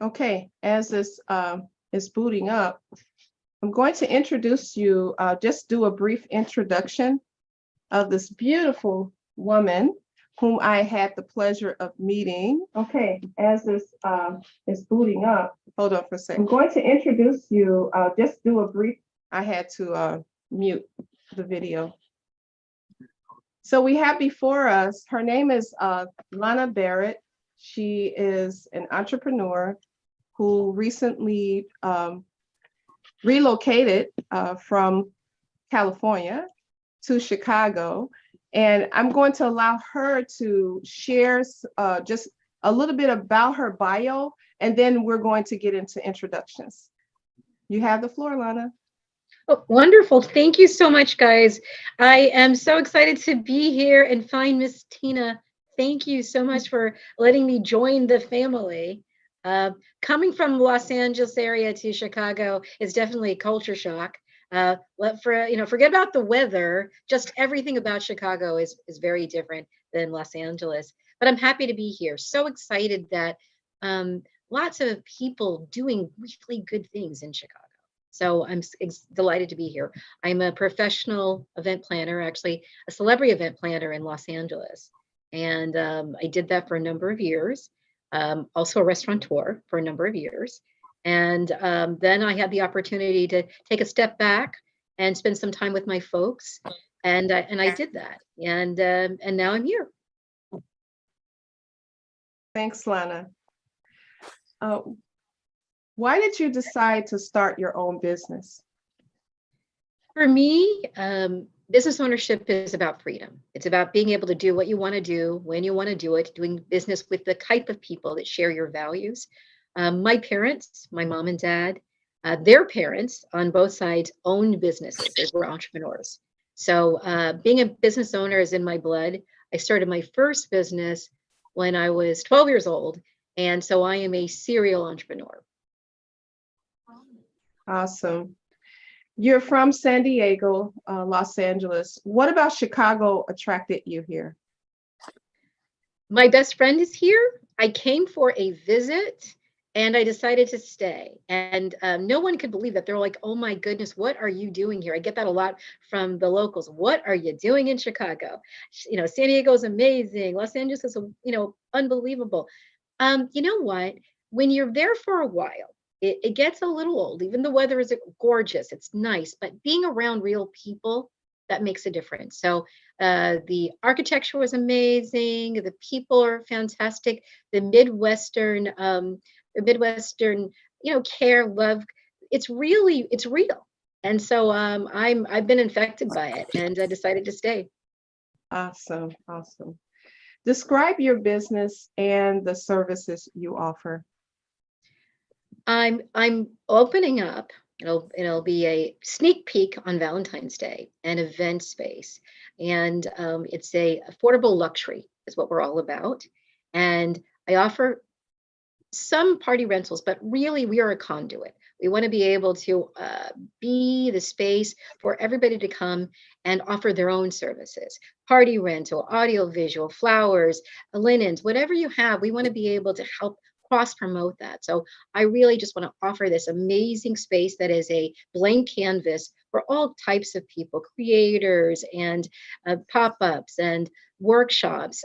Okay, as this is booting up, I'm going to introduce you, just do a brief introduction of this beautiful woman whom I had the pleasure of meeting. Okay, as this is booting up, hold on for a second. I'm going to introduce you, just do a brief. I had to mute the video. So we have before us, her name is Lana Barrett. She is an entrepreneur who recently relocated from California to Chicago. And I'm going to allow her to share just a little bit about her bio, and then we're going to get into introductions. You have the floor, Lana. Oh, wonderful. Thank you so much, guys. I am so excited to be here and find Miss Tina. Thank you so much for letting me join the family. Coming from Los Angeles area to Chicago is definitely a culture shock. Forget about the weather. Just everything about Chicago is very different than Los Angeles. But I'm happy to be here. So excited that lots of people doing really good things in Chicago. So I'm delighted to be here. I'm a professional event planner, actually a celebrity event planner in Los Angeles. And I did that for a number of years. Also a restaurateur for a number of years. And then I had the opportunity to take a step back and spend some time with my folks. And I did that. And now I'm here. Thanks, Lana. Why did you decide to start your own business? For me, business ownership is about freedom. It's about being able to do what you want to do, when you want to do it, doing business with the type of people that share your values. My parents, my mom and dad, their parents on both sides owned businesses. They were entrepreneurs. So being a business owner is in my blood. I started my first business when I was 12 years old. And so I am a serial entrepreneur. Awesome. You're from San Diego, Los Angeles. What about Chicago attracted you here? My best friend is here. I came for a visit and I decided to stay. And no one could believe that. They're like, oh my goodness, what are you doing here? I get that a lot from the locals. What are you doing in Chicago? San Diego is amazing. Los Angeles is, unbelievable. You know what? When you're there for a while, it gets a little old. Even the weather is gorgeous. It's nice, but being around real people, that makes a difference. So the architecture was amazing. The people are fantastic. The Midwestern, care, love. It's real. And so I've been infected by it, and I decided to stay. Awesome, awesome. Describe your business and the services you offer. I'm opening up. It'll be a sneak peek on Valentine's Day, an event space, and it's a affordable luxury is what we're all about. And I offer some party rentals, but really we are a conduit. We want to be able to be the space for everybody to come and offer their own services, party rental, audio visual, flowers, linens, whatever you have. We want to be able to help cross promote that. So I really just want to offer this amazing space that is a blank canvas for all types of people, creators and pop-ups and workshops,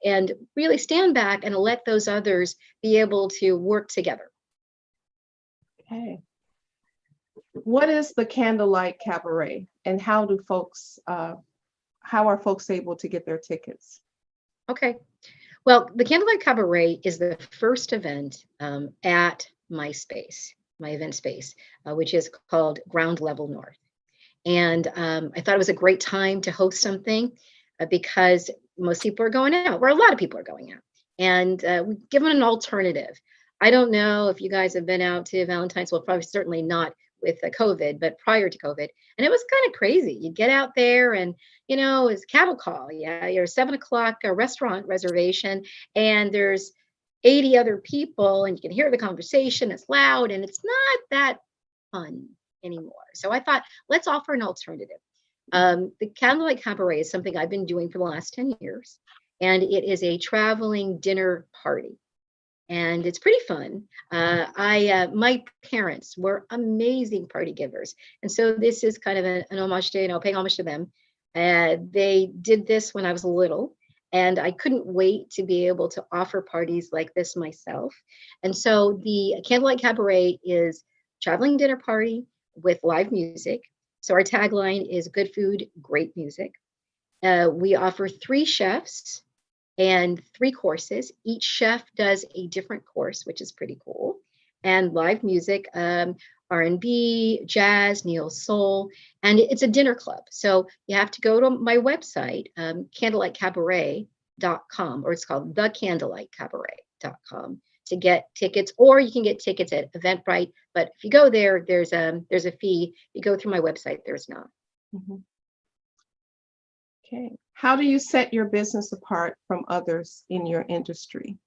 and really stand back and let those others be able to work together. Okay. What is the Candlelight Cabaret, and how are folks able to get their tickets? Okay. Well, the Candlelight Cabaret is the first event at my space, my event space, which is called Ground Level North. And I thought it was a great time to host something because most people are going out, where a lot of people are going out. And we give them an alternative. I don't know if you guys have been out to Valentine's, well, probably certainly not with COVID, but prior to COVID. And it was kind of crazy. You get out there and, it's cattle call. Yeah, you're 7 o'clock a restaurant reservation, and there's 80 other people, and you can hear the conversation. It's loud, and it's not that fun anymore. So I thought, let's offer an alternative. The Candlelight Cabaret is something I've been doing for the last 10 years, and it is a traveling dinner party. and it's pretty fun. My parents were amazing party givers, and so this is kind of an homage to, paying homage to them. They did this when I was little, and I couldn't wait to be able to offer parties like this myself. And so the Candlelight Cabaret is traveling dinner party with live music. So our tagline is good food, great music. We offer 3 chefs and 3 courses. Each chef does a different course, which is pretty cool. And live music, R&B, jazz, neo soul, and it's a dinner club. So you have to go to my website, candlelightcabaret.com, or it's called thecandlelightcabaret.com to get tickets, or you can get tickets at Eventbrite. But if you go there, there's a fee. If you go through my website, there's not. Mhm. Okay. How do you set your business apart from others in your industry?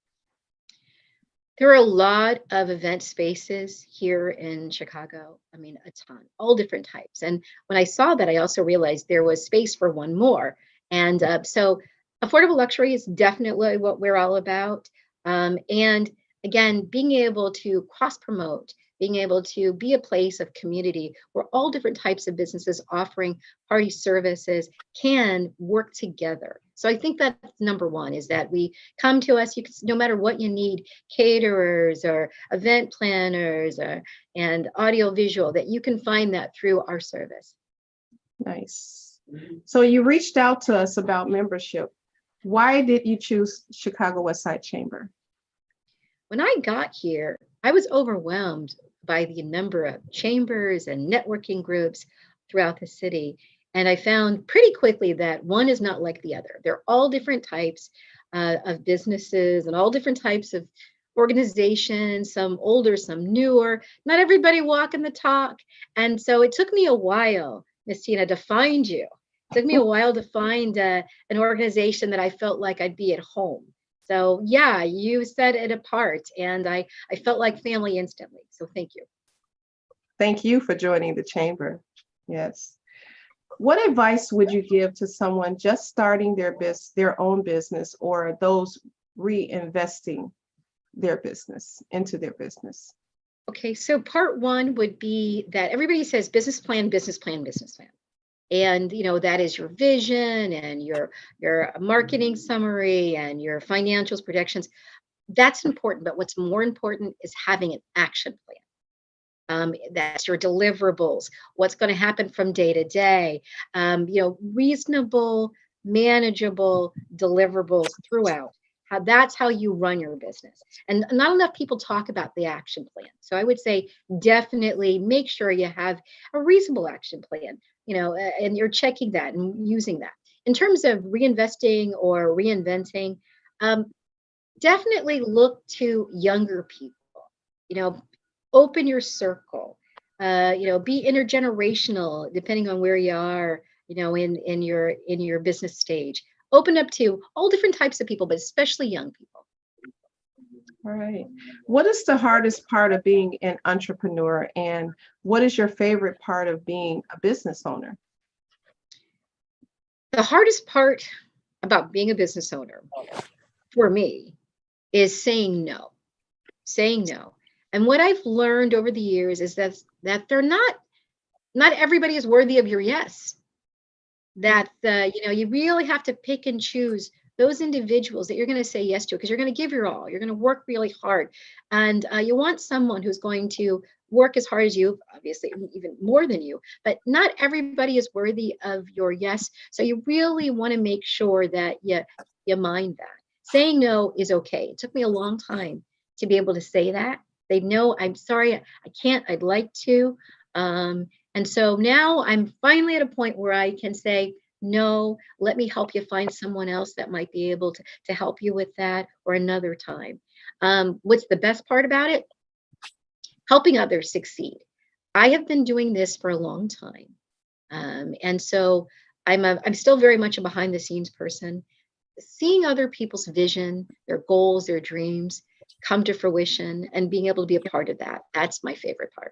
There are a lot of event spaces here in Chicago. I mean, a ton, all different types. And when I saw that, I also realized there was space for one more. And so affordable luxury is definitely what we're all about. And again, being able to cross promote, being able to be a place of community where all different types of businesses offering party services can work together. So I think that's number one, is that we come to us, you can, no matter what you need, caterers or event planners and audio visual, that you can find that through our service. Nice. So you reached out to us about membership. Why did you choose Chicago West Side Chamber? When I got here, I was overwhelmed by the number of chambers and networking groups throughout the city. And I found pretty quickly that one is not like the other. They're all different types of businesses and all different types of organizations, some older, some newer, not everybody walking the talk. And so it took me a while, Miss Tina, to find you. It took me a while to find an organization that I felt like I'd be at home. So yeah, you set it apart, and I felt like family instantly. So thank you. Thank you for joining the chamber. Yes. What advice would you give to someone just starting their own business, or those reinvesting their business into their business? Okay, so part one would be that everybody says business plan, business plan, business plan. And that is your vision and your marketing summary and your financials projections. That's important, but what's more important is having an action plan. That's your deliverables, what's going to happen from day to day, reasonable, manageable deliverables throughout. That's how you run your business. And not enough people talk about the action plan. So I would say definitely make sure you have a reasonable action plan, and you're checking that and using that. In terms of reinvesting or reinventing, definitely look to younger people, open your circle, be intergenerational, depending on where you are, in your business stage. Open up to all different types of people, but especially young people. All right. What is the hardest part of being an entrepreneur, and what is your favorite part of being a business owner? The hardest part about being a business owner for me is saying no. Saying no. And what I've learned over the years is that they're not everybody is worthy of your yes. That you really have to pick and choose those individuals that you're going to say yes to, because you're going to give your all. You're going to work really hard, and you want someone who's going to work as hard as you, obviously even more than you. But not everybody is worthy of your yes. So you really want to make sure that you mind that. Saying no is okay. It took me a long time to be able to say that. They know, I'm sorry, I can't, I'd like to. And so now I'm finally at a point where I can say, no, let me help you find someone else that might be able to help you with that, or another time. What's the best part about it? Helping others succeed. I have been doing this for a long time. And so I'm still very much a behind the scenes person. Seeing other people's vision, their goals, their dreams come to fruition, and being able to be a part of that, that's my favorite part.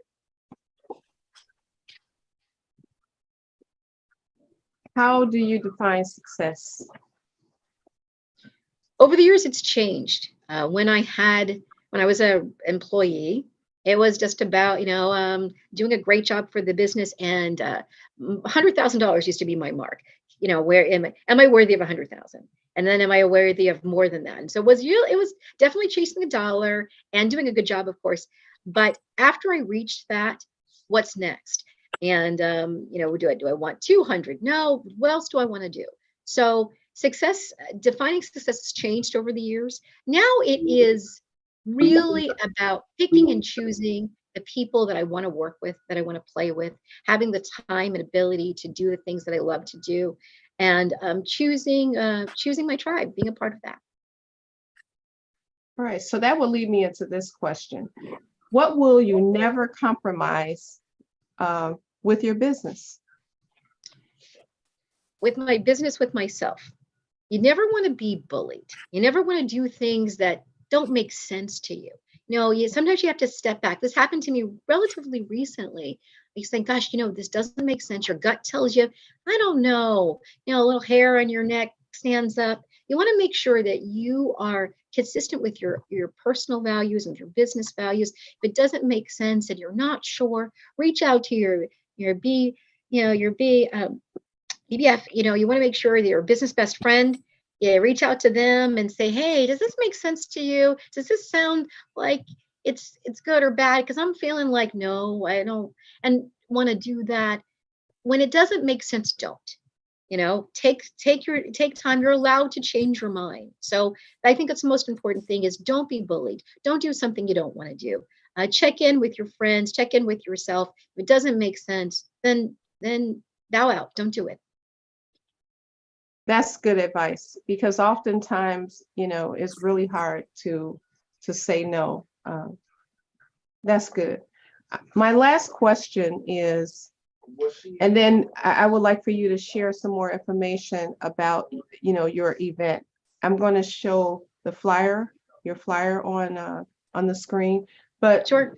How do you define success? Over the years, it's changed. When I had when I was a employee, it was just about, doing a great job for the business, and $100,000 used to be my mark. Where am I worthy of 100,000? And then am I worthy of more than that? And so it was definitely chasing the dollar and doing a good job, of course. But after I reached that, what's next? And do I want 200? No. What else do I want to do? So defining success has changed over the years. Now it is really about picking and choosing the people that I want to work with, that I want to play with, having the time and ability to do the things that I love to do, and choosing my tribe, being a part of that. All right, so that will lead me into this question. What will you never compromise with your business? With my business, with myself. You never want to be bullied. You never want to do things that don't make sense to you. Sometimes you have to step back. This happened to me relatively recently. You think, gosh, this doesn't make sense. Your gut tells you, I don't know, a little hair on your neck stands up. You want to make sure that you are consistent with your personal values and your business values. If it doesn't make sense and you're not sure, reach out to your BBF. You want to make sure that your business best friend, reach out to them and say, hey, does this make sense to you? Does this sound like it's good or bad? Because I'm feeling like, no, I don't, and want to do that. When it doesn't make sense, don't. Take time. You're allowed to change your mind. So I think that's the most important thing is don't be bullied. Don't do something you don't want to do. Check in with your friends, check in with yourself. If it doesn't make sense, then bow out. Don't do it. That's good advice, because oftentimes, it's really hard to say no. That's good. My last question is, and then I would like for you to share some more information about, your event. I'm going to show your flyer on the screen, but Sure.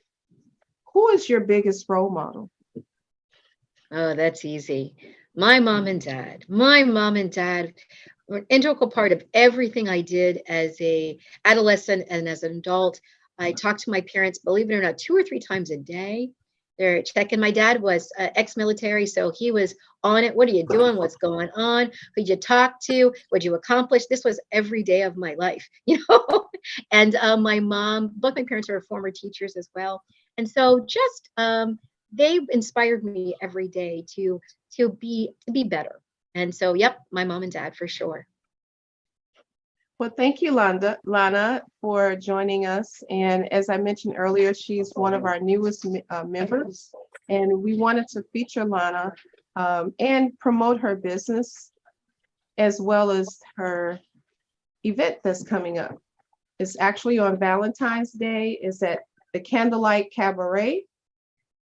Who is your biggest role model? Oh, that's easy. My mom and dad. My mom and dad were an integral part of everything I did as a adolescent and as an adult. I talked to my parents, believe it or not, 2 or 3 times a day. They're checking. My dad was ex-military, so he was on it. What are you doing? What's going on? Who'd you talk to? What'd you accomplish? This was every day of my life, And my mom, both my parents are former teachers as well, and so just they inspired me every day to be better. And so, yep, my mom and dad for sure. Well, thank you, Lana, for joining us. And as I mentioned earlier, she's one of our newest members. And we wanted to feature Lana and promote her business as well as her event that's coming up. It's actually on Valentine's Day. It's at the Candlelight Cabaret.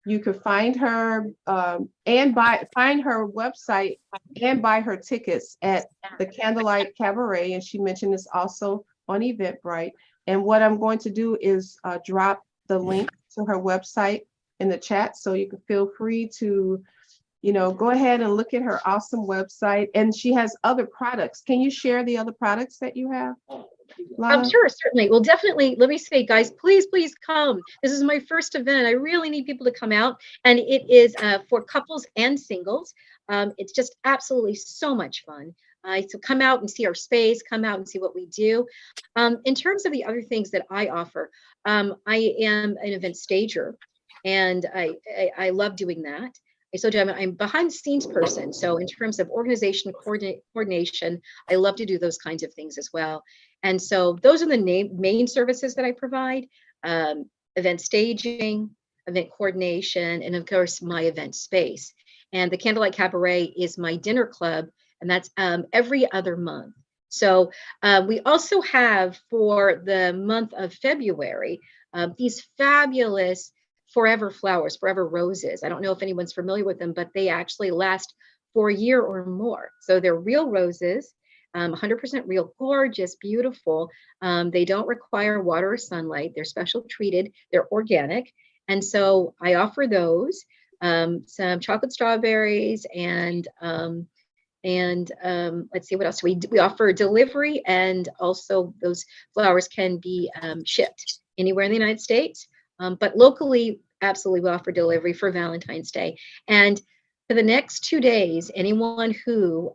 You could find her and find her website and buy her tickets at the Candlelight Cabaret. And she mentioned it's also on Eventbrite. And what I'm going to do is drop the link to her website in the chat, so you can feel free to, go ahead and look at her awesome website. And she has other products. Can you share the other products that you have, Lana? Sure, certainly. Well, definitely. Let me say, guys, please come. This is my first event. I really need people to come out. And it is for couples and singles. It's just absolutely so much fun. So come out and see our space, come out and see what we do. In terms of the other things that I offer, I am an event stager, and I love doing that. I told you I'm behind the scenes person. So in terms of organization, coordination, I love to do those kinds of things as well. And so those are the main services that I provide: event staging, event coordination, and of course my event space. And the Candlelight Cabaret is my dinner club, and that's every other month. So we also have, for the month of February, these fabulous forever flowers, forever roses. I don't know if anyone's familiar with them, but they actually last for a year or more. So they're real roses, 100% real, gorgeous, beautiful. They don't require water or sunlight. They're special treated. They're organic. And so I offer those, some chocolate strawberries, and let's see, what else we offer: delivery, and also those flowers can be shipped. anywhere in the United States. But locally, absolutely, we offer delivery for Valentine's Day. And for the next 2 days, anyone who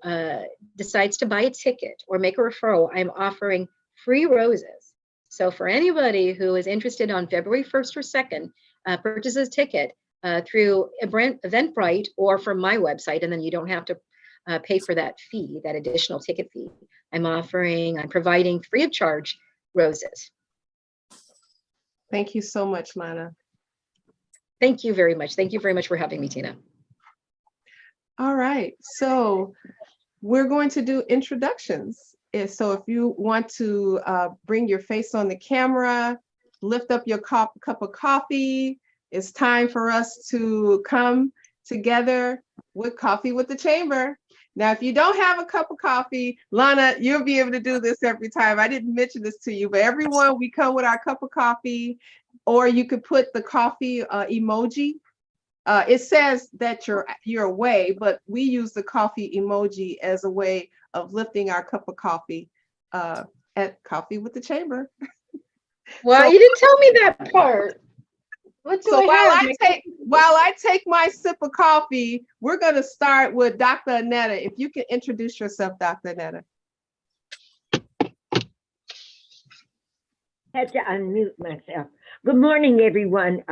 decides to buy a ticket or make a referral, I'm offering free roses. So for anybody who is interested on February 1st or 2nd, purchases a ticket through Eventbrite or from my website, and then you don't have to pay for that fee, that additional ticket fee. I'm providing free of charge roses. Thank you so much, Lana. Thank you very much. Thank you very much for having me, Tina. All right, so we're going to do introductions. So if you want to bring your face on the camera, lift up your cup of coffee, it's time for us to come together with Coffee with the Chamber. Now, if you don't have a cup of coffee, Lana, you'll be able to do this every time. I didn't mention this to you, but everyone, we come with our cup of coffee, or you could put the coffee emoji. It says that you're away, but we use the coffee emoji as a way of lifting our cup of coffee at Coffee with the Chamber. Well, So- you didn't tell me that part. What do So I have? while I take my sip of coffee, we're going to start with Dr. Annetta. If you can introduce yourself, Dr. Annetta. Had to unmute myself. Good morning, everyone.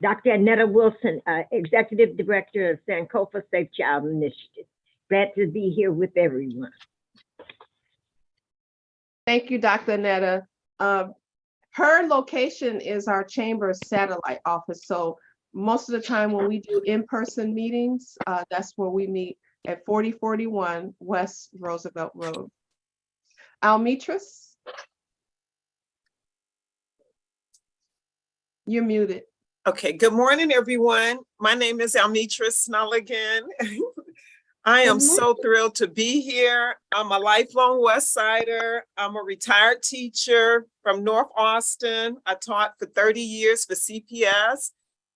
Dr. Annetta Wilson, Executive Director of Sankofa Safe Child Initiative. Glad to be here with everyone. Thank you, Dr. Annetta. Her location is our chamber's satellite office. So most of the time when we do in-person meetings, that's where we meet at 4041 West Roosevelt Road. Almitris? You're muted. Okay, good morning, everyone. My name is Almitris Snulligan. I am so thrilled to be here. I'm a lifelong West Sider. I'm a retired teacher from North Austin. I taught for 30 years for CPS,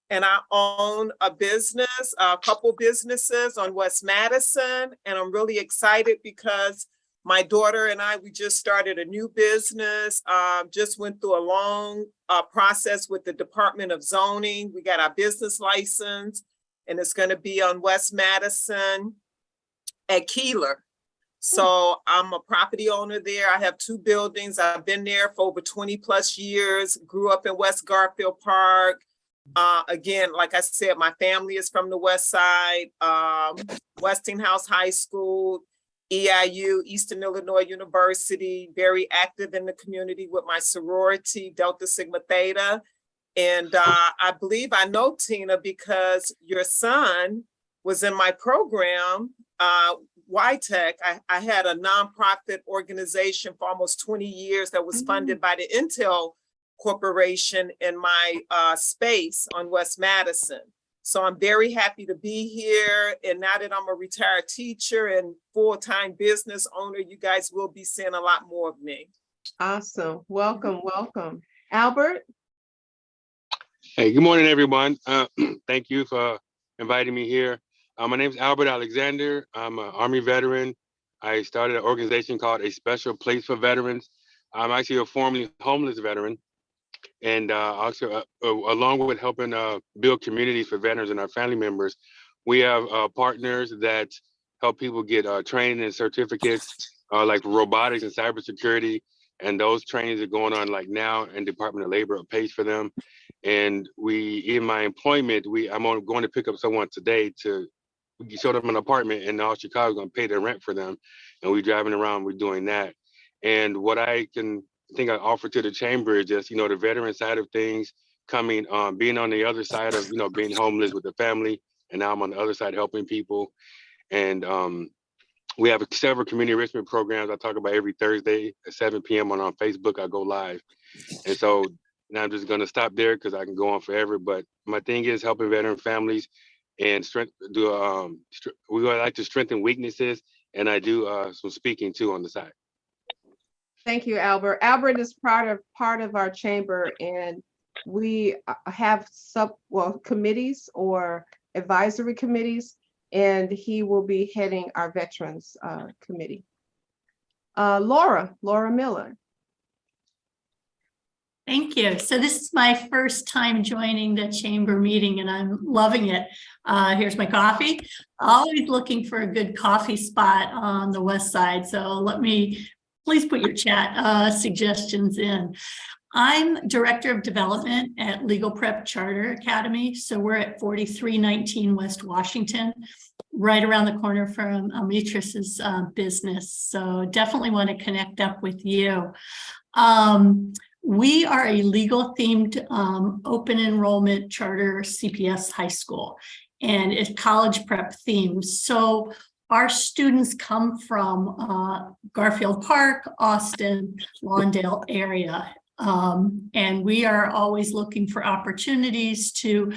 and I own a business, a couple businesses on West Madison. And I'm really excited because my daughter and I, we just started a new business, just went through a long process with the Department of Zoning. We got our business license, and it's going to be on West Madison at Keeler. So I'm a property owner there. I have 2 buildings. I've been there for over 20 plus years, grew up in West Garfield Park. Again, like I said, my family is from the West Side, Westinghouse High School, EIU, Eastern Illinois University, very active in the community with my sorority, Delta Sigma Theta. And I believe I know Tina because your son was in my program, YTech. I had a nonprofit organization for almost 20 years that was funded by the Intel Corporation in my space on West Madison. So I'm very happy to be here. And now that I'm a retired teacher and full-time business owner, you guys will be seeing a lot more of me. Awesome. Welcome, welcome. Albert? Hey, good morning, everyone. Thank you for inviting me here. My name is Albert Alexander. I'm an Army veteran. I started an organization called A Special Place for Veterans. I'm actually a formerly homeless veteran. And also, along with helping build communities for veterans and our family members, we have partners that help people get training and certificates like robotics and cybersecurity. And those trainings are going on like now, and Department of Labor pays for them. And in my employment, I'm going to pick up someone today to show them an apartment in all Chicago, going to pay their rent for them. And we're driving around, we're doing that. And what I offer to the chamber is just, the veteran side of things, being on the other side of, being homeless with the family. And now I'm on the other side helping people. And we have several community enrichment programs I talk about every Thursday at 7 p.m. on Facebook. I go live. And so now I'm just going to stop there because I can go on forever. But my thing is helping veteran families and we like to strengthen weaknesses. And I do some speaking too on the side. Thank you, Albert. Albert is part of our chamber, and we have committees or advisory committees, and he will be heading our veterans committee. Laura Miller. Thank you. So this is my first time joining the chamber meeting and I'm loving it. Here's my coffee. Always looking for a good coffee spot on the west side. So please put your chat suggestions in. I'm Director of Development at Legal Prep Charter Academy. So we're at 4319 West Washington, right around the corner from Amitris's business. So definitely want to connect up with you. We are a legal themed open enrollment charter CPS high school, and it's college prep themed. So our students come from Garfield Park, Austin, Lawndale area. And we are always looking for opportunities to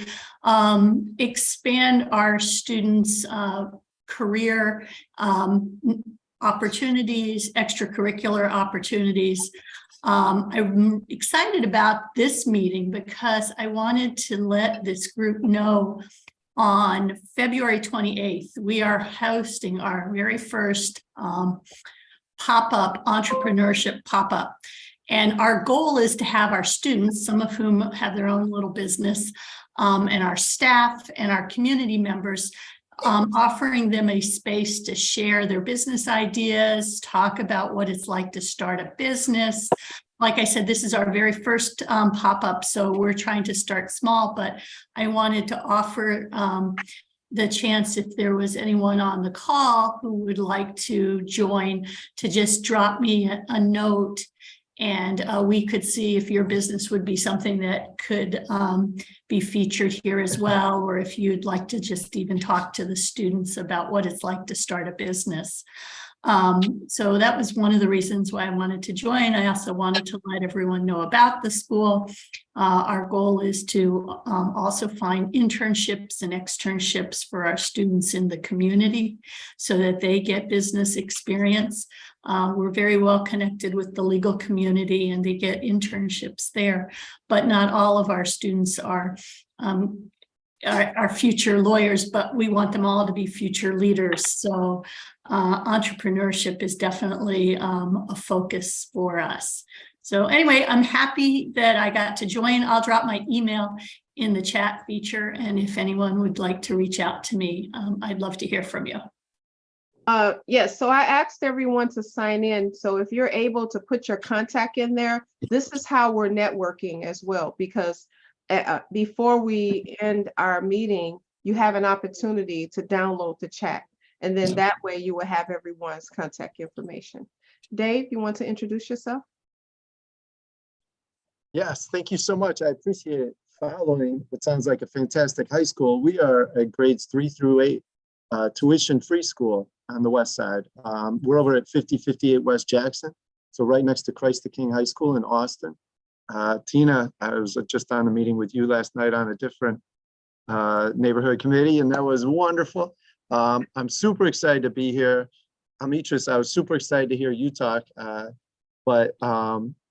expand our students' career opportunities, extracurricular opportunities. I'm excited about this meeting because I wanted to let this group know on February 28th, we are hosting our very first pop-up entrepreneurship pop-up. And our goal is to have our students, some of whom have their own little business, and our staff and our community members, offering them a space to share their business ideas, talk about what it's like to start a business. Like I said, this is our very first pop-up, so we're trying to start small, but I wanted to offer the chance, if there was anyone on the call who would like to join, to just drop me a note, and we could see if your business would be something that could be featured here as well, or if you'd like to just even talk to the students about what it's like to start a business. So that was one of the reasons why I wanted to join. I also wanted to let everyone know about the school. Our goal is to also find internships and externships for our students in the community so that they get business experience. We're very well connected with the legal community and they get internships there, but not all of our students are future lawyers, but we want them all to be future leaders. So entrepreneurship is definitely a focus for us. So anyway, I'm happy that I got to join. I'll drop my email in the chat feature. And if anyone would like to reach out to me, I'd love to hear from you. Yes, so I asked everyone to sign in. So if you're able to put your contact in there, this is how we're networking as well, because before we end our meeting, you have an opportunity to download the chat. And then that way you will have everyone's contact information. Dave, you want to introduce yourself? Yes, thank you so much. I appreciate it. Following what sounds like a fantastic high school, we are a grades 3 through 8 tuition-free school on the west side. We're over at 5058 West Jackson, so right next to Christ the King High School in Austin. Tina, I was just on a meeting with you last night on a different neighborhood committee, and that was wonderful. I'm super excited to be here. Amitris, I was super excited to hear you talk,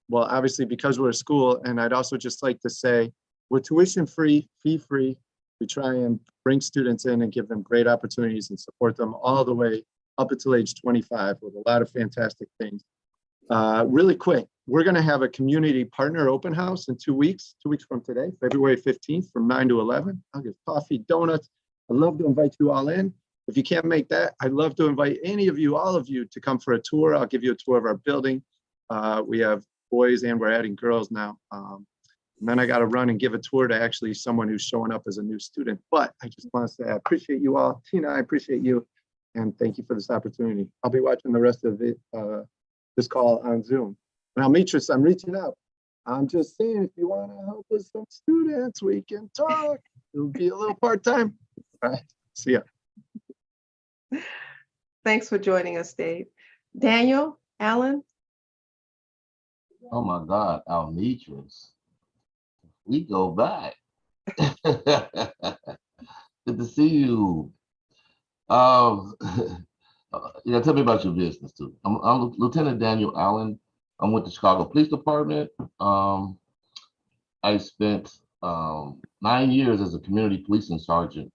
well, obviously because we're a school, and I'd also just like to say, we're tuition free, fee free. We try and bring students in and give them great opportunities and support them all the way up until age 25 with a lot of fantastic things. Really quick, we're gonna have a community partner open house in 2 weeks from today, February 15th from 9 to 11. I'll give coffee, donuts. I'd love to invite you all in. If you can't make that, I'd love to invite any of you, all of you, to come for a tour. I'll give you a tour of our building. We have boys and we're adding girls now. And then I got to run and give a tour to actually someone who's showing up as a new student. But I just want to say I appreciate you all. Tina, I appreciate you. And thank you for this opportunity. I'll be watching the rest of it, this call on Zoom. And Amitris, I'm reaching out. I'm just saying, if you want to help with some students, we can talk. It'll be a little part-time. All right, see ya. Thanks for joining us, Dave. Daniel, Alan? Oh my God, Almitris. We go back. Good to see you. Tell me about your business too. I'm Lieutenant Daniel Allen. I'm with the Chicago Police Department. I spent 9 years as a community policing sergeant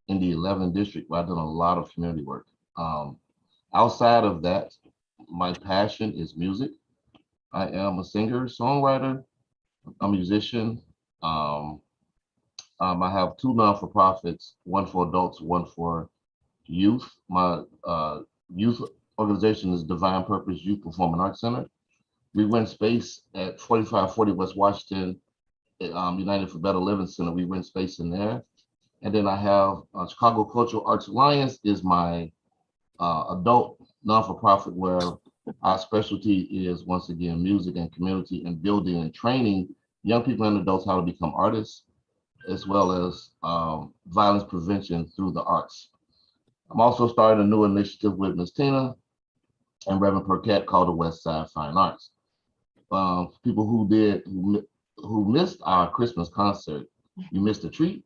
in the 11th district, where I've done a lot of community work. Outside of that, my passion is music. I am a singer, songwriter, a musician. I have two non-for-profits, one for adults, one for youth. My youth organization is Divine Purpose Youth Performing Arts Center. We rent space at 4540 West Washington, United for Better Living Center. We rent space in there. And then I have Chicago Cultural Arts Alliance is my adult non-for-profit, where our specialty is, once again, music and community and building and training young people and adults how to become artists, as well as violence prevention through the arts. I'm also starting a new initiative with Ms. Tina and Reverend Percat called the West Side Fine Arts. People who missed our Christmas concert, you missed a treat.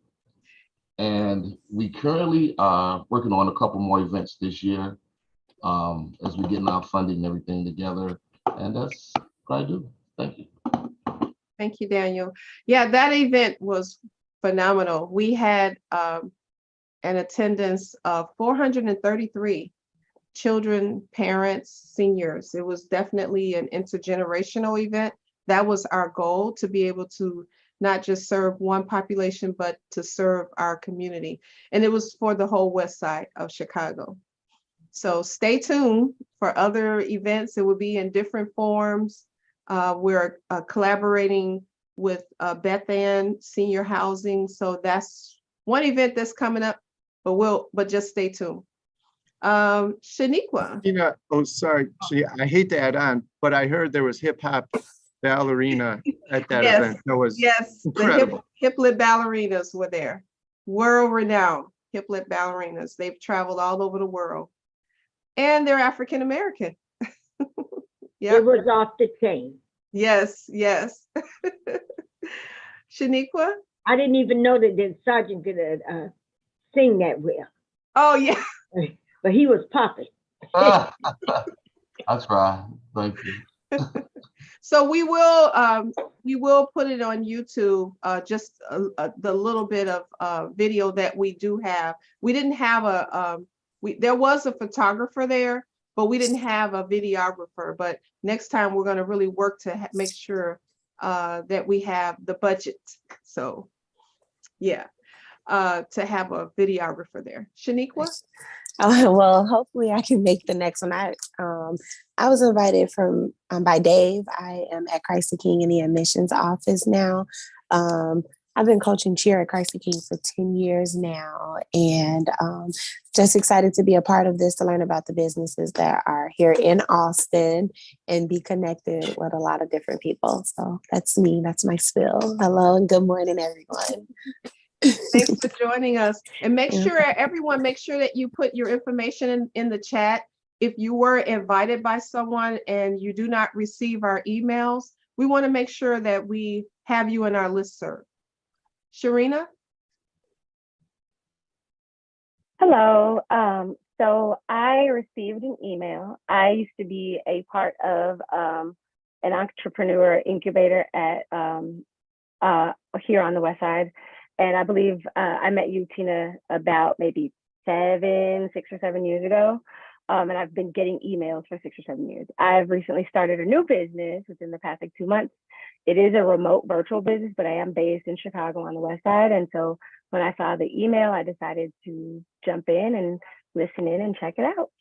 And we currently are working on a couple more events this year as we're getting our funding and everything together. And that's what I do. Thank you. Thank you, Daniel. Yeah, that event was phenomenal. We had an attendance of 433 children, parents, seniors. It was definitely an intergenerational event. That was our goal, to be able to not just serve one population, but to serve our community. And it was for the whole west side of Chicago. So stay tuned for other events. It will be in different forms. We're collaborating with Beth Ann Senior Housing. So that's one event that's coming up, but just stay tuned. Shaniqua. Oh, sorry. I hate to add on, but I heard there was hip hop ballerina at that Yes, event. That was the incredible. Hiplet ballerinas were there. World renowned Hiplet ballerinas. They've traveled all over the world. And they're African American. Yeah. It was off the chain. Yes, yes. Shaniqua? I didn't even know that the sergeant could sing that well, Oh, yeah. but he was popping. I try. Thank you. So we will put it on YouTube, just the little bit of video that we do have. We didn't have there was a photographer there, but we didn't have a videographer. But next time we're going to really work to make sure that we have the budget. So yeah, to have a videographer there. Shaniqua? Well, hopefully I can make the next one. I was invited by Dave. I am at Christ the King in the admissions office now. I've been coaching cheer at Christ the King for 10 years now, and just excited to be a part of this, to learn about the businesses that are here in Austin and be connected with a lot of different people. So that's me. That's my spill. Hello and good morning, everyone. Thanks for joining us. And make sure that you put your information in the chat. If you were invited by someone and you do not receive our emails, we want to make sure that we have you in our listserv. Sharina? Hello. So I received an email. I used to be a part of an entrepreneur incubator at here on the West Side. And I believe I met you, Tina, about maybe 6 or 7 years ago. And I've been getting emails for 6 or 7 years. I've recently started a new business within the past 2 months. It is a remote virtual business, but I am based in Chicago on the West Side. And so when I saw the email, I decided to jump in and listen in and check it out.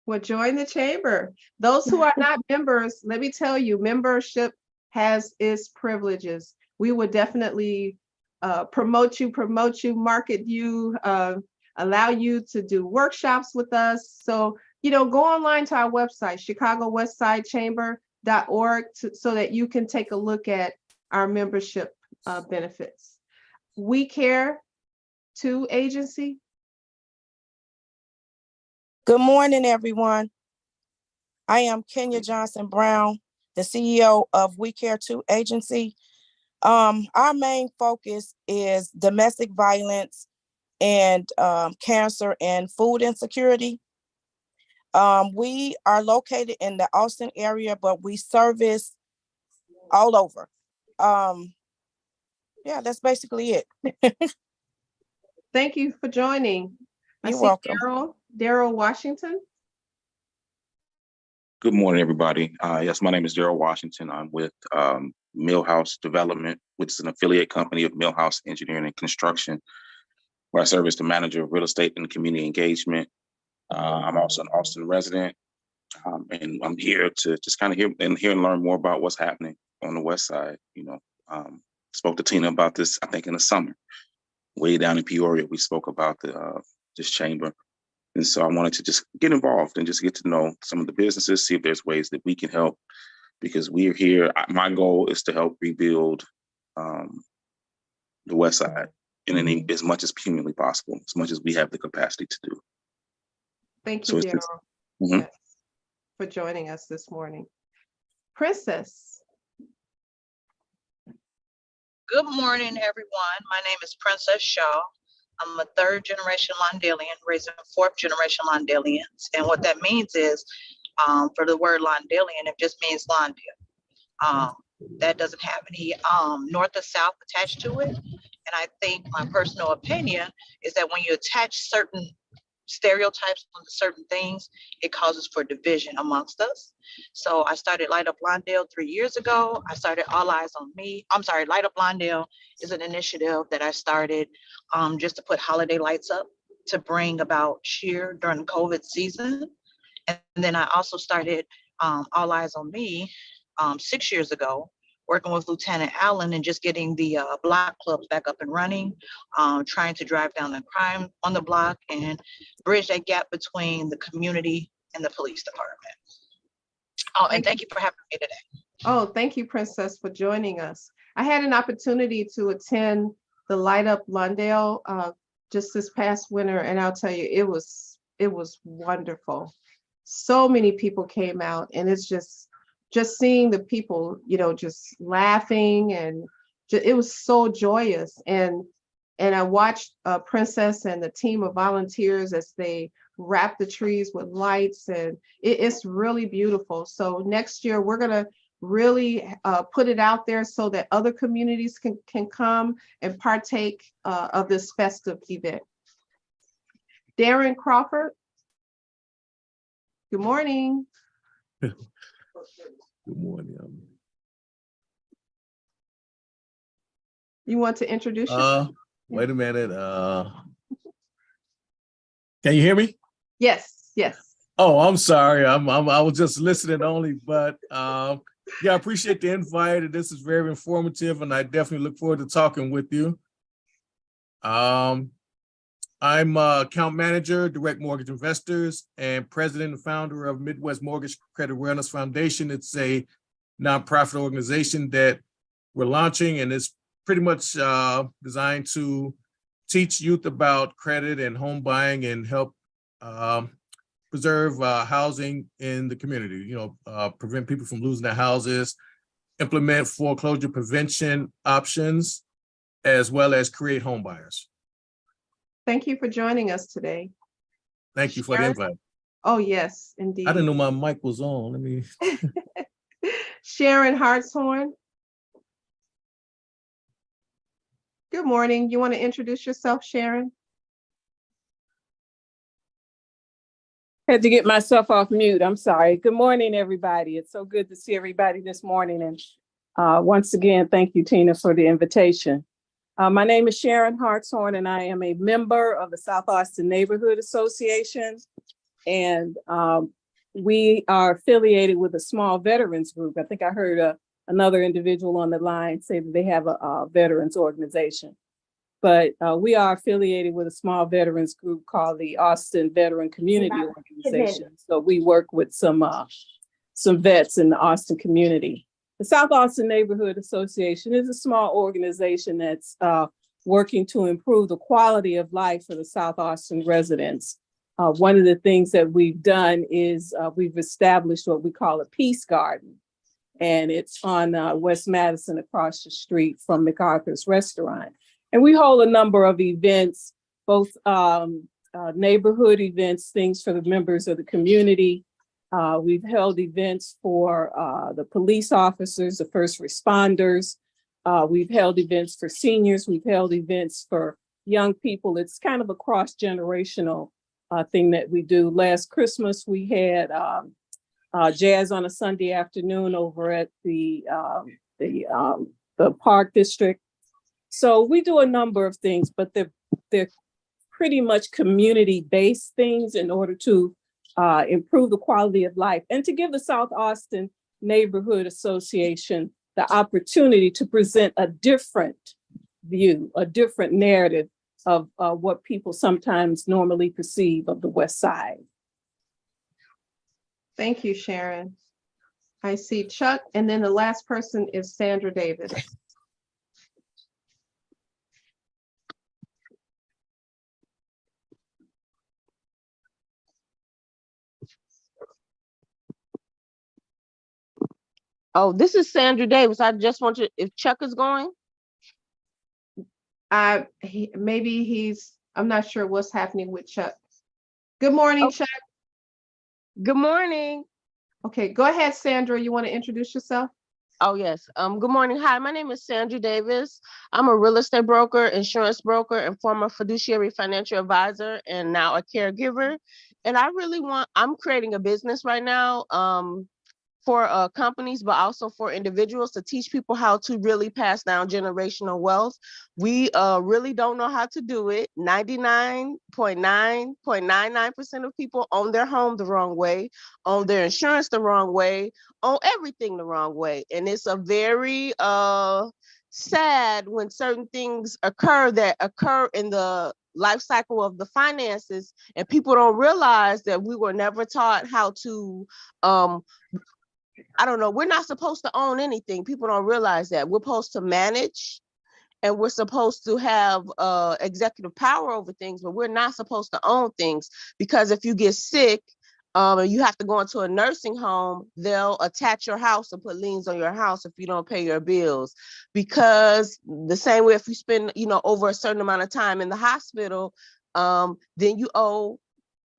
Well, join the chamber. Those who are not members, let me tell you, membership has its privileges. We would definitely promote you, market you, allow you to do workshops with us. So, go online to our website, ChicagoWestsideChamber.org, so that you can take a look at our membership benefits. We Care to Agency. Good morning, everyone. I am Kenya Johnson Brown, the CEO of We Care to Agency. Our main focus is domestic violence and cancer and food insecurity. We are located in the Austin area, but we service all over. Yeah, that's basically it. Thank you for joining. You're welcome. Daryl Washington. Good morning, everybody. Yes, my name is Daryl Washington. I'm with Millhouse Development, which is an affiliate company of Millhouse Engineering and Construction, where I serve as the manager of real estate and community engagement. I'm also an Austin resident, and I'm here to just kind of hear and learn more about what's happening on the West Side. Spoke to Tina about this, I think, in the summer, way down in Peoria. We spoke about this chamber. And so I wanted to just get involved and just get to know some of the businesses, see if there's ways that we can help, because we're here. My goal is to help rebuild the West Side in as much as humanly possible, as much as we have the capacity to do. Thank So you, it's just- Daryl, yes, for joining us this morning. Princess. Good morning, everyone. My name is Princess Shaw. I'm a third generation Londalian, raising fourth generation Londalians. And what that means is, for the word Londalian, it just means Londale. That doesn't have any north or south attached to it. And I think my personal opinion is that when you attach certain stereotypes on certain things, it causes for division amongst us. So I started Light Up Lawndale 3 years ago. I started All Eyes on Me. I'm sorry, Light Up Lawndale is an initiative that I started just to put holiday lights up to bring about cheer during the COVID season. And then I also started All Eyes on Me 6 years ago, working with Lieutenant Allen and just getting the block clubs back up and running, trying to drive down the crime on the block and bridge that gap between the community and the police department. Oh, and thank you for having me today. Oh, thank you, Princess, for joining us. I had an opportunity to attend the Light Up Lawndale just this past winter, and I'll tell you, it was wonderful. So many people came out, and it's just seeing the people, just laughing, and it was so joyous. And I watched Princess and the team of volunteers as they wrap the trees with lights, and it's really beautiful. So next year we're gonna really put it out there so that other communities can come and partake of this festive event. Darren Crawford. Good morning. Good morning. You want to introduce yourself? Wait a minute. Can you hear me? Yes, yes. Oh, I'm sorry. I was just listening only, but yeah, I appreciate the invite. And this is very informative, and I definitely look forward to talking with you. I'm account manager, Direct Mortgage Investors, and president and founder of Midwest Mortgage Credit Awareness Foundation. It's a nonprofit organization that we're launching, and it's pretty much designed to teach youth about credit and home buying and help preserve housing in the community, prevent people from losing their houses, implement foreclosure prevention options, as well as create home buyers. Thank you for joining us today. Thank you for the invite. Oh, yes, indeed. I didn't know my mic was on. Let me. Sharon Hartshorn. Good morning. You want to introduce yourself, Sharon? Had to get myself off mute. I'm sorry. Good morning, everybody. It's so good to see everybody this morning. And once again, thank you, Tina, for the invitation. My name is Sharon Hartshorn, and I am a member of the South Austin Neighborhood Association. And we are affiliated with a small veterans group. I think I heard another individual on the line say that they have a veterans organization. But we are affiliated with a small veterans group called the Austin Veteran Community Organization. So we work with some vets in the Austin community. The South Austin Neighborhood Association is a small organization that's working to improve the quality of life for the South Austin residents. One of the things that we've done is we've established what we call a Peace Garden. And it's on West Madison across the street from MacArthur's Restaurant. And we hold a number of events, both neighborhood events, things for the members of the community. We've held events for the police officers, the first responders. We've held events for seniors. We've held events for young people. It's kind of a cross-generational thing that we do. Last Christmas, we had jazz on a Sunday afternoon over at the the Park District. So we do a number of things, but they're pretty much community-based things in order to improve the quality of life and to give the South Austin Neighborhood Association the opportunity to present a different view, a different narrative of what people sometimes normally perceive of the West Side. Thank you, Sharon. I see Chuck, and then the last person is Sandra Davis. Oh, this is Sandra Davis. I just want to, if Chuck is going. Maybe I'm not sure what's happening with Chuck. Good morning, Chuck. Good morning. Okay, go ahead, Sandra. You want to introduce yourself? Oh, yes. Good morning. Hi, my name is Sandra Davis. I'm a real estate broker, insurance broker, and former fiduciary financial advisor, and now a caregiver. And I'm creating a business right now for companies, but also for individuals to teach people how to really pass down generational wealth. We really don't know how to do it. 99.999% of people own their home the wrong way, own their insurance the wrong way, own everything the wrong way. And it's a very sad when certain things occur in the life cycle of the finances, and people don't realize that we were never taught how to I don't know, we're not supposed to own anything. People don't realize that. We're supposed to manage, and we're supposed to have executive power over things, but we're not supposed to own things, because if you get sick and you have to go into a nursing home, they'll attach your house and put liens on your house if you don't pay your bills. Because the same way, if you spend, over a certain amount of time in the hospital, then you owe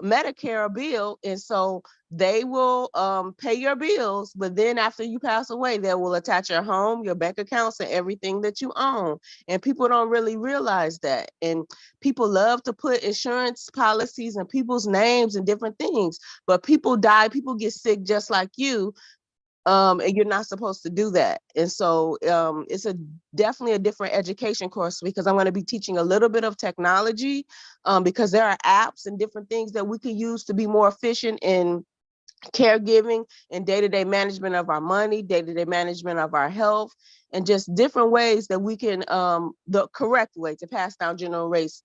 Medicare a bill, and so they will pay your bills, but then after you pass away, they will attach your home, your bank accounts, and everything that you own. And people don't really realize that. And people love to put insurance policies and people's names and different things, but people die, people get sick just like you. And you're not supposed to do that. And so it's definitely a different education course, because I'm going to be teaching a little bit of technology, because there are apps and different things that we can use to be more efficient in caregiving and day-to-day management of our money, day-to-day management of our health, and just different ways that we can, the correct way to pass down generational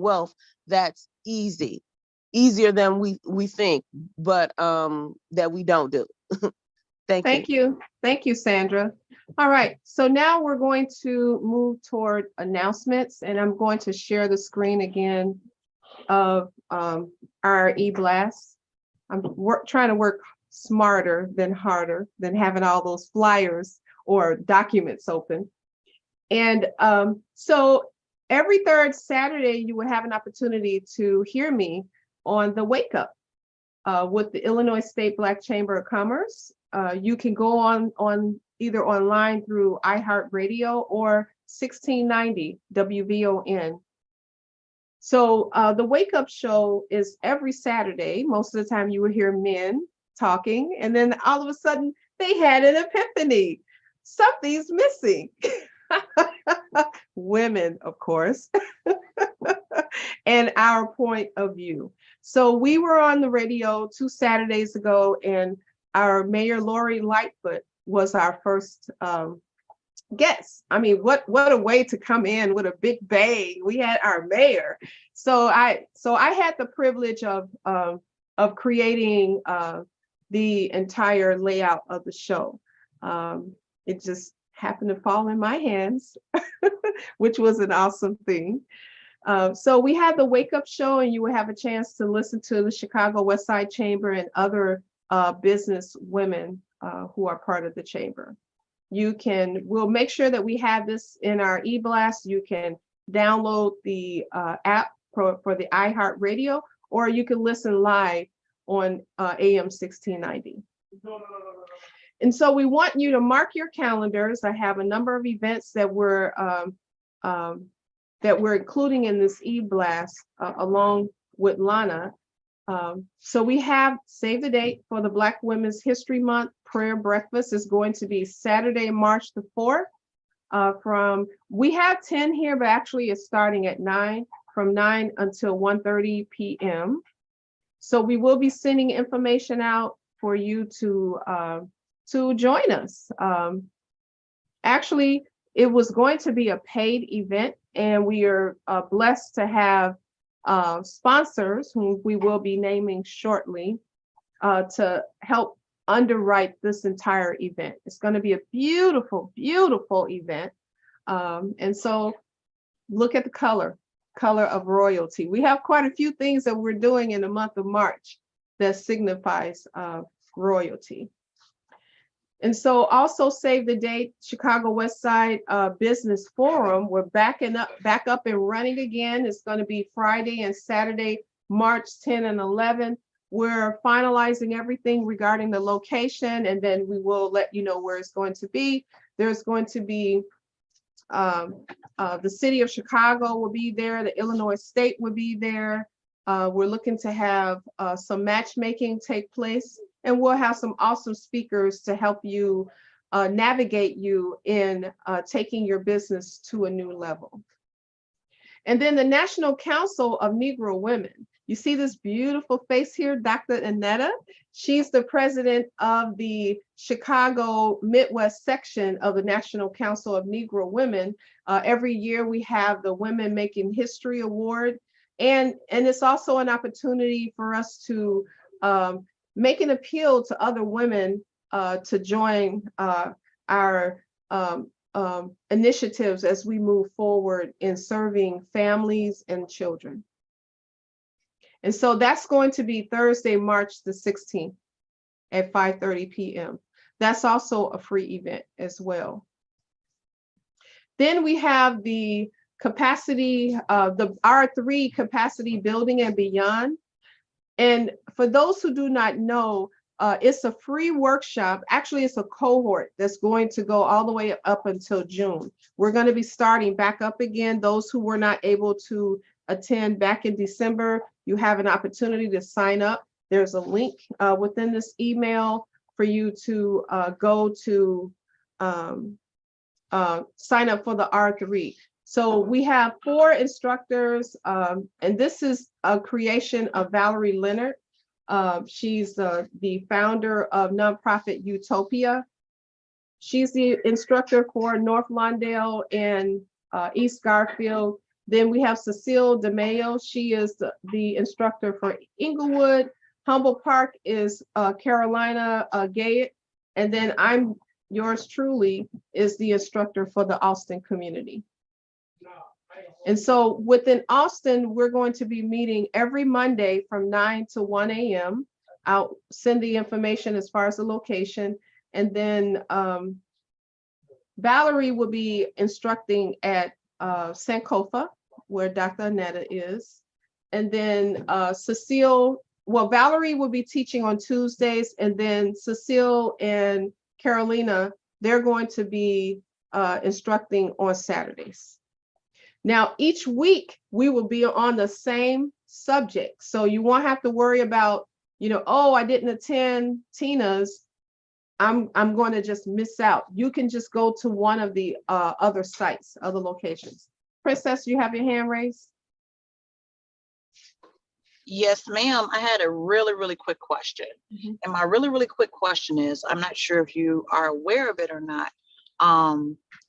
wealth that's easier than we think, but that we don't do. Thank you. Thank you, Sandra. All right, so now we're going to move toward announcements, and I'm going to share the screen again of our eBlast. I'm trying to work smarter than harder than having all those flyers or documents open. And so every third Saturday, you will have an opportunity to hear me on the Wake Up with the Illinois State Black Chamber of Commerce. You can go on either online through iHeartRadio or 1690 WVON. So the Wake Up Show is every Saturday. Most of the time you will hear men talking, and then all of a sudden they had an epiphany. Something's missing. Women, of course, and our point of view. So we were on the radio 2 Saturdays ago, and our Mayor Lori Lightfoot was our first guest. I mean, what a way to come in with a big bang. We had our mayor. So I had the privilege of creating the entire layout of the show. It just happened to fall in my hands, which was an awesome thing. So we had the Wake Up Show, and you will have a chance to listen to the Chicago West Side Chamber and other business women who are part of the chamber. We'll make sure that we have this in our eBlast. You can download the app for the iHeartRadio, or you can listen live on AM 1690. And so we want you to mark your calendars. I have a number of events that we're including in this eBlast along with Lana. So we have save the date for the Black Women's History Month prayer breakfast is going to be Saturday, March the 4th. We have 10 here, but actually it's starting at 9, from 9 until 1:30 p.m. So we will be sending information out for you to join us. Actually, it was going to be a paid event, and we are blessed to have sponsors whom we will be naming shortly to help underwrite this entire event. It's going to be a beautiful, beautiful event. And so look at the color of royalty. We have quite a few things that we're doing in the month of March that signifies royalty. And so also save the date, Chicago West Side Business Forum. We're back up and running again. It's going to be Friday and Saturday, March 10 and 11. We're finalizing everything regarding the location, and then we will let you know where it's going to be. There's going to be the city of Chicago will be there. The Illinois State will be there. We're looking to have some matchmaking take place, and we'll have some awesome speakers to help you navigate you in taking your business to a new level. And then the National Council of Negro Women. You see this beautiful face here, Dr. Annetta. She's the president of the Chicago Midwest section of the National Council of Negro Women. Every year we have the Women Making History Award. And it's also an opportunity for us to make an appeal to other women to join our initiatives as we move forward in serving families and children. And so that's going to be Thursday, March the 16th at 5:30 p.m. That's also a free event as well. Then we have the capacity, the R3 capacity building and beyond. And for those who do not know, it's a free workshop. Actually, it's a cohort that's going to go all the way up until June. We're going to be starting back up again. Those who were not able to attend back in December, you have an opportunity to sign up. There's a link within this email for you to go to sign up for the R3. So we have 4 instructors, and this is a creation of Valerie Leonard. She's the founder of nonprofit Utopia. She's the instructor for North Lawndale and East Garfield. Then we have Cecile DeMayo. She is the instructor for Inglewood. Humboldt Park is Carolina Gayet. And then I'm yours truly is the instructor for the Austin community. And so within Austin, we're going to be meeting every Monday from 9 to 1 a.m. I'll send the information as far as the location. And then Valerie will be instructing at Sankofa, where Dr. Annetta is. And then Valerie will be teaching on Tuesdays, and then Cecile and Carolina, they're going to be instructing on Saturdays. Now, each week we will be on the same subject. So you won't have to worry about, oh, I didn't attend Tina's. I'm going to just miss out. You can just go to one of the other sites, other locations. Princess, you have your hand raised? Yes, ma'am. I had a really, really quick question. And my really, really quick question is, I'm not sure if you are aware of it or not,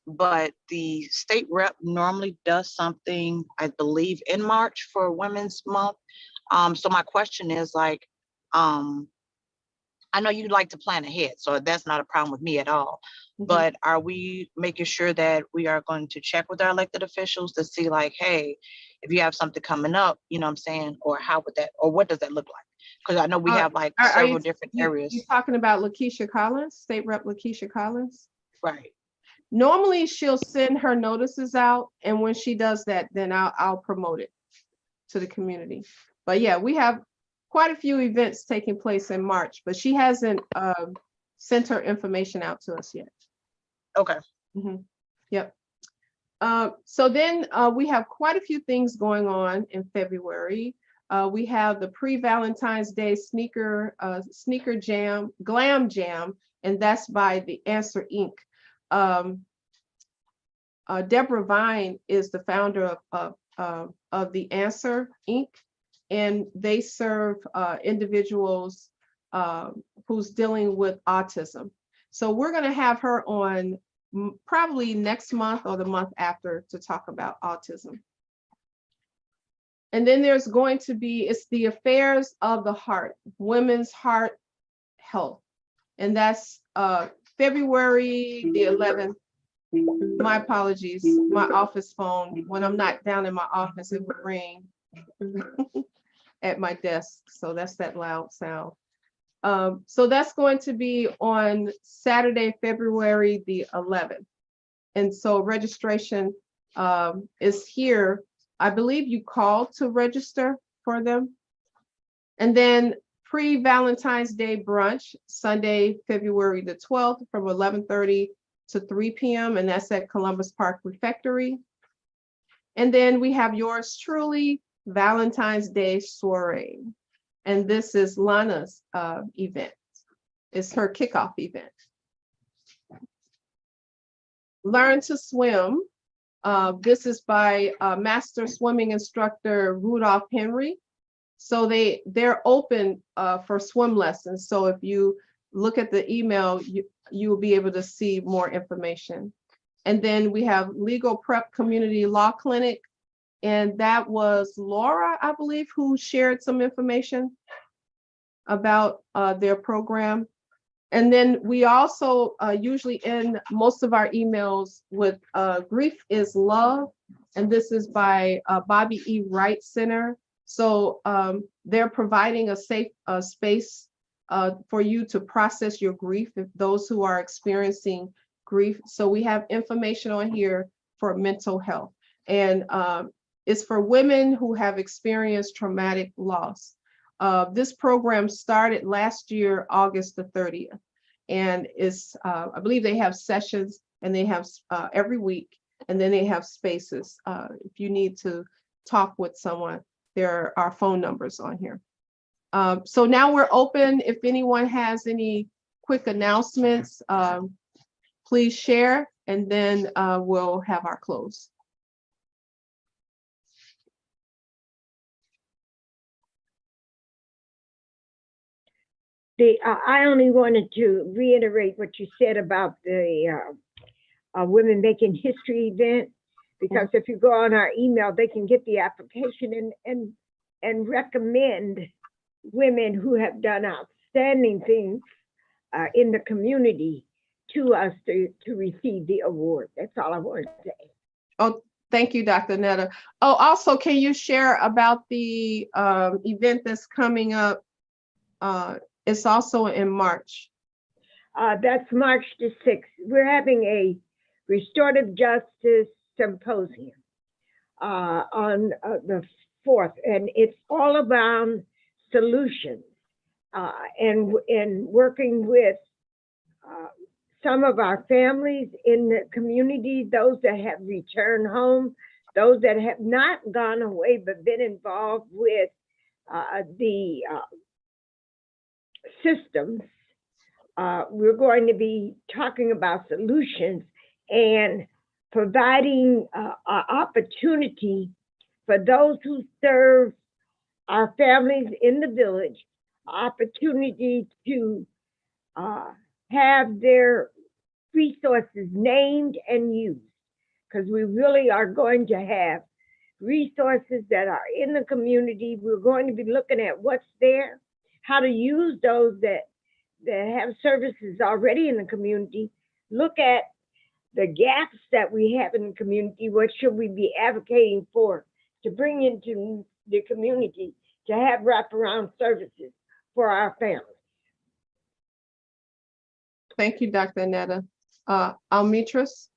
but the state rep normally does something, I believe, in March for Women's Month. So my question is I know you'd like to plan ahead, so that's not a problem with me at all. But are we making sure that we are going to check with our elected officials to see hey, if you have something coming up, you know what I'm saying, or how would that, or what does that look like? Because I know we have several different areas. You're talking about Lakeisha Collins, State Rep Lakeisha Collins? Right. Normally she'll send her notices out, and when she does that, then I'll promote it to the community. But yeah, we have quite a few events taking place in March, but she hasn't sent her information out to us yet. Okay. Yep. So then we have quite a few things going on in February. We have the pre-Valentine's Day sneaker jam, glam jam, and that's by the Answer Inc. Deborah Vine is the founder of the Answer Inc. And they serve individuals who's dealing with autism. So we're going to have her on probably next month or the month after to talk about autism. And then there's going to be, it's the Affairs of the Heart, Women's Heart Health. And that's February the 11th. My apologies, my office phone, when I'm not down in my office, it would ring at my desk. So that's that loud sound. So that's going to be on Saturday, February the 11th. And so registration is here. I believe you called to register for them. And then pre-Valentine's Day brunch, Sunday, February the 12th from 11:30 to 3 p.m. And that's at Columbus Park Refectory. And then we have yours truly, Valentine's Day soiree. And this is Lana's event. It's her kickoff event. Learn to Swim. This is by master swimming instructor Rudolph Henry. So they're open for swim lessons. So if you look at the email, you will be able to see more information. And then we have Legal Prep Community Law Clinic. And that was Laura, I believe, who shared some information about their program. And then we also usually end most of our emails with Grief is Love. And this is by Bobby E. Wright Center. So they're providing a safe space for you to process your grief, if those who are experiencing grief. So we have information on here for mental health. And it's for women who have experienced traumatic loss. This program started last year, August the 30th. And it's, I believe they have sessions and they have every week, and then they have spaces. If you need to talk with someone, there are phone numbers on here. So now we're open. If anyone has any quick announcements, please share, and then we'll have our close. I only wanted to reiterate what you said about the Women Making History event, because if you go on our email, they can get the application and recommend women who have done outstanding things in the community to us to receive the award. That's all I wanted to say. Oh, thank you, Dr. Netta. Oh, also, can you share about the event that's coming up? It's also in March. That's March the 6th. We're having a restorative justice symposium on the 4th, and it's all about solutions and working with some of our families in the community, those that have returned home, those that have not gone away but been involved with the systems. We're going to be talking about solutions and providing an opportunity for those who serve our families in the village, opportunity to have their resources named and used, because we really are going to have resources that are in the community. We're going to be looking at what's there, how to use those that have services already in the community, look at the gaps that we have in the community, what should we be advocating for to bring into the community to have wraparound services for our families. Thank you, Dr. Netta. Almitris?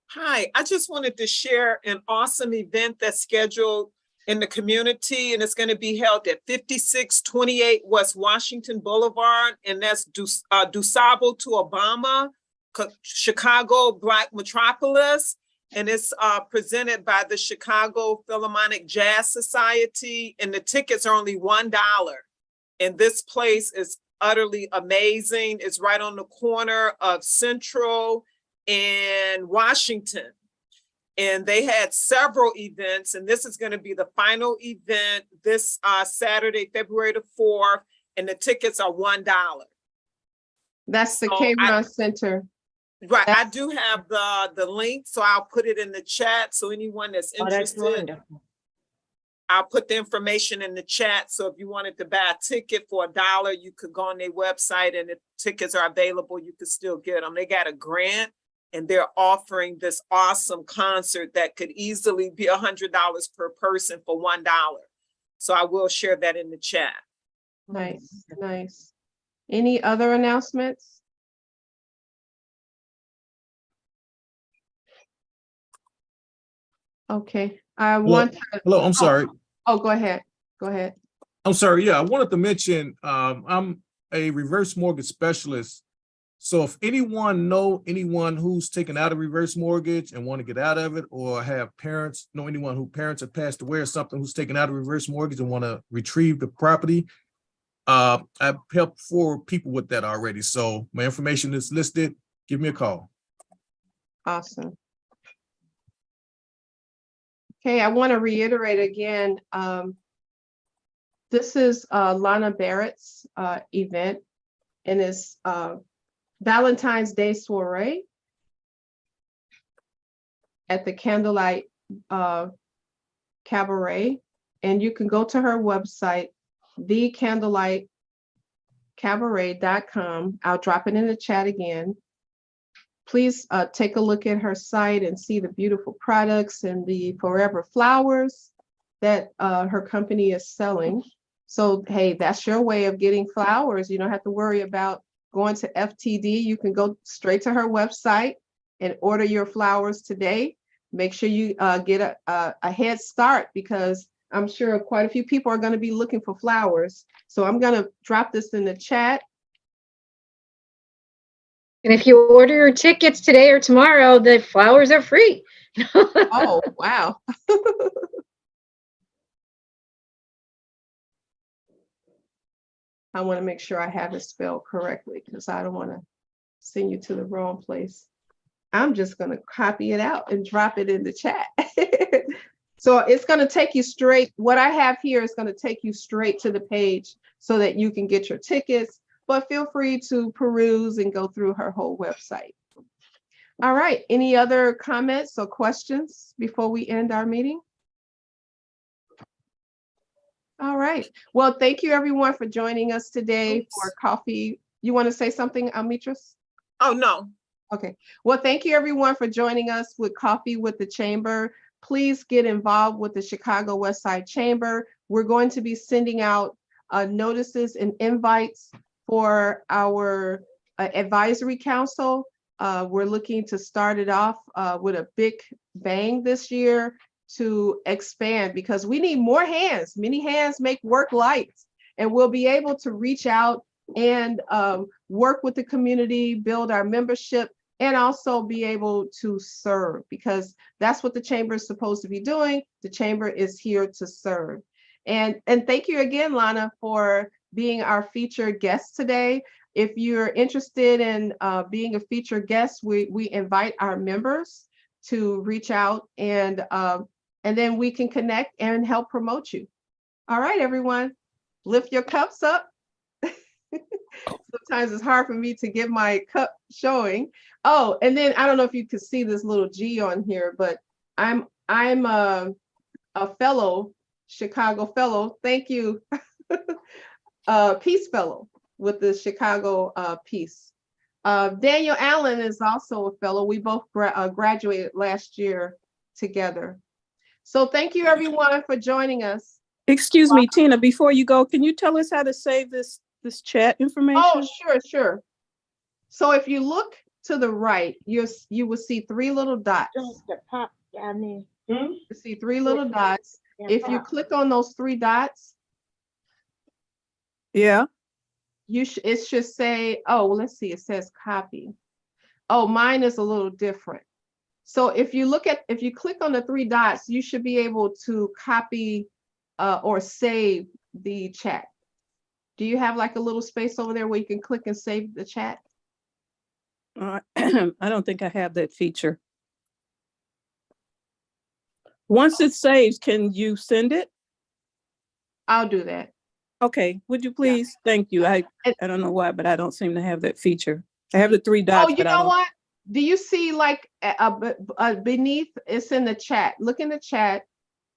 Hi, I just wanted to share an awesome event that's scheduled in the community, and it's going to be held at 5628 West Washington Boulevard, and that's DuSable to Obama, Chicago Black Metropolis. and it's presented by the Chicago Philharmonic Jazz Society, and the tickets are only $1. And this place is utterly amazing. It's right on the corner of Central and Washington. And they had several events, and this is going to be the final event this Saturday, February the 4th, and the tickets are $1. That's the So K-Ron Center. Right, I do have the link, so I'll put it in the chat. So anyone that's Oh, that's interested, wonderful. I'll put the information in the chat. So if you wanted to buy a ticket for $1, you could go on their website, and if tickets are available, you could still get them. They got a grant, and they're offering this awesome concert that could easily be $100 per person for $1. So I will share that in the chat. Nice, nice. Any other announcements? Okay, I want to. Hello, I'm sorry. Oh, go ahead. Go ahead. I'm sorry. Yeah, I wanted to mention, I'm a reverse mortgage specialist. So if anyone who's taken out a reverse mortgage and want to get out of it, or have parents, know anyone who parents have passed away or something who's taken out a reverse mortgage and want to retrieve the property, I've helped 4 people with that already. So my information is listed. Give me a call. Awesome. Okay, I want to reiterate again, this is Lana Barrett's event, and it's Valentine's Day soiree at the Candlelight Cabaret. And you can go to her website, thecandlelightcabaret.com. I'll drop it in the chat again. Please take a look at her site and see the beautiful products and the forever flowers that her company is selling. So, hey, that's your way of getting flowers. You don't have to worry about going to FTD. You can go straight to her website and order your flowers today. Make sure you get a head start, because I'm sure quite a few people are going to be looking for flowers. So I'm going to drop this in the chat. And if you order your tickets today or tomorrow, the flowers are free. Oh, wow. I want to make sure I have it spelled correctly, because I don't want to send you to the wrong place. I'm just going to copy it out and drop it in the chat. So it's going to take you straight. What I have here is going to take you straight to the page so that you can get your tickets, but feel free to peruse and go through her whole website. All right. Any other comments or questions before we end our meeting? All right. Well, thank you everyone for joining us today for coffee. You want to say something, Almitris? Oh, no. Okay. Well, thank you everyone for joining us with Coffee with the Chamber. Please get involved with the Chicago West Side Chamber. We're going to be sending out notices and invites for our advisory council. We're looking to start it off with a big bang this year to expand, because we need more hands. Many hands make work light, and we'll be able to reach out and work with the community, build our membership, and also be able to serve, because that's what the chamber is supposed to be doing. The chamber is here to serve. And thank you again, Lana, for being our featured guest today. If you're interested in being a featured guest, we invite our members to reach out, and then we can connect and help promote you. All right, everyone, lift your cups up. Sometimes it's hard for me to get my cup showing. Oh, and then I don't know if you can see this little G on here, but I'm a fellow, Chicago fellow. Thank you. Peace fellow with the Chicago Peace. Daniel Allen is also a fellow. We both graduated last year together. So thank you everyone for joining us. Excuse me, Tina, before you go, can you tell us how to save this chat information? Oh, sure. So if you look to the right, you will see 3 little dots. Pop down there. You see 3 little dots. If you click on those 3 dots, yeah, it should say, oh, well, let's see, it says copy. Oh, mine is a little different. So if you click on the three dots, you should be able to copy or save the chat. Do you have like a little space over there where you can click and save the chat? I don't think I have that feature. Once it saves, can you send it? I'll do that. Okay, would you please? Thank you. I don't know why, but I don't seem to have that feature. I have the three dots. Oh, you know what? Do you see like beneath, it's in the chat. Look in the chat.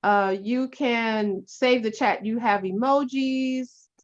You can save the chat. You have emojis.